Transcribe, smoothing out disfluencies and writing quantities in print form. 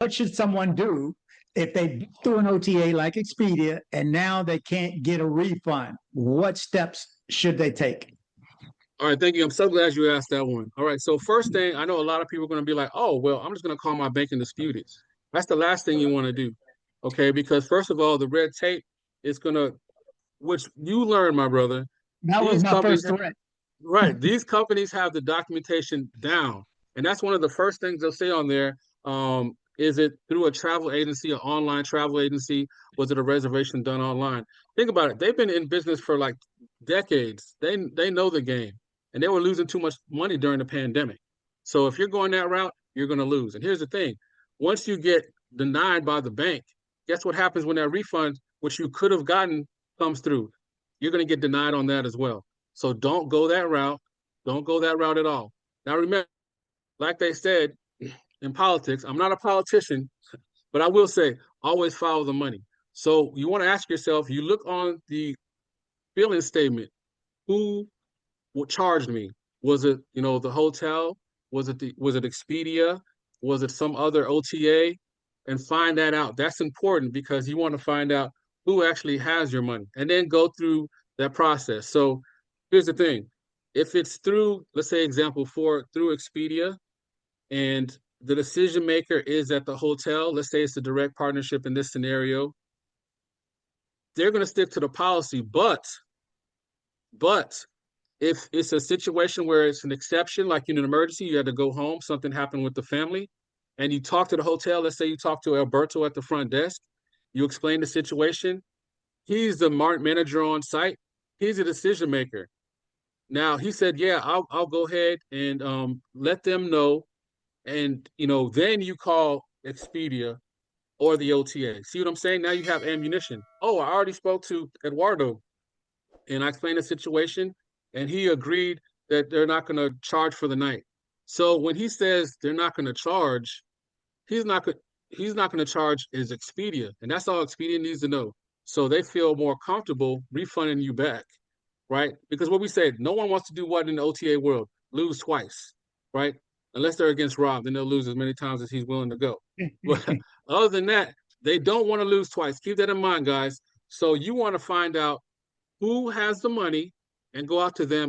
What should someone do if they do an OTA like Expedia and now they can't get a refund? What steps should they take? All right, thank you. I'm so glad you asked that one. All right, so first thing, I know a lot of people are going to be like, oh, well, I'm just going to call my bank and dispute it. That's the last thing you want to do, okay? Because first of all, the red tape is going to, which you learn, my brother, That was these my companies, first threat. right, these companies have the documentation down. And that's one of the first things they'll say on there. Is it through a travel agency, an online travel agency? Was it a reservation done online? Think about it. They've been in business for like decades. They know the game, and they were losing too much money during the pandemic. So if you're going that route, you're going to lose. And here's the thing: once you get denied by the bank, guess what happens when that refund, which you could have gotten, comes through? You're going to get denied on that as well. So don't go that route. Don't go that route at all. Now remember, like they said in politics, I'm not a politician, but I will say always follow the money. So you want to ask yourself, you look on the billing statement, who charged me? Was it, the hotel? Was it Expedia? Was it some other OTA? And find that out. That's important because you want to find out who actually has your money and then go through that process. So here's the thing. If it's through, let's say example four, through Expedia, and the decision maker is at the hotel, let's say it's a direct partnership in this scenario, they're going to stick to the policy. But if it's a situation where it's an exception, like in an emergency, you had to go home, something happened with the family, and you talk to the hotel, let's say you talk to Alberto at the front desk, you explain the situation, he's the manager on site, he's a decision maker. Now he said, yeah, I'll go ahead and let them know. And then you call Expedia or the OTA. See what I'm saying? Now you have ammunition. Oh, I already spoke to Eduardo and I explained the situation, and he agreed that they're not going to charge for the night. So when he says they're not going to charge, he's not he's not going to charge is Expedia, and that's all Expedia needs to know. So they feel more comfortable refunding you back, right? Because what we said, no one wants to do what in the OTA world, lose twice, right? Unless they're against Rob, then they'll lose as many times as he's willing to go. But other than that, they don't want to lose twice. Keep that in mind, guys. So you want to find out who has the money and go out to them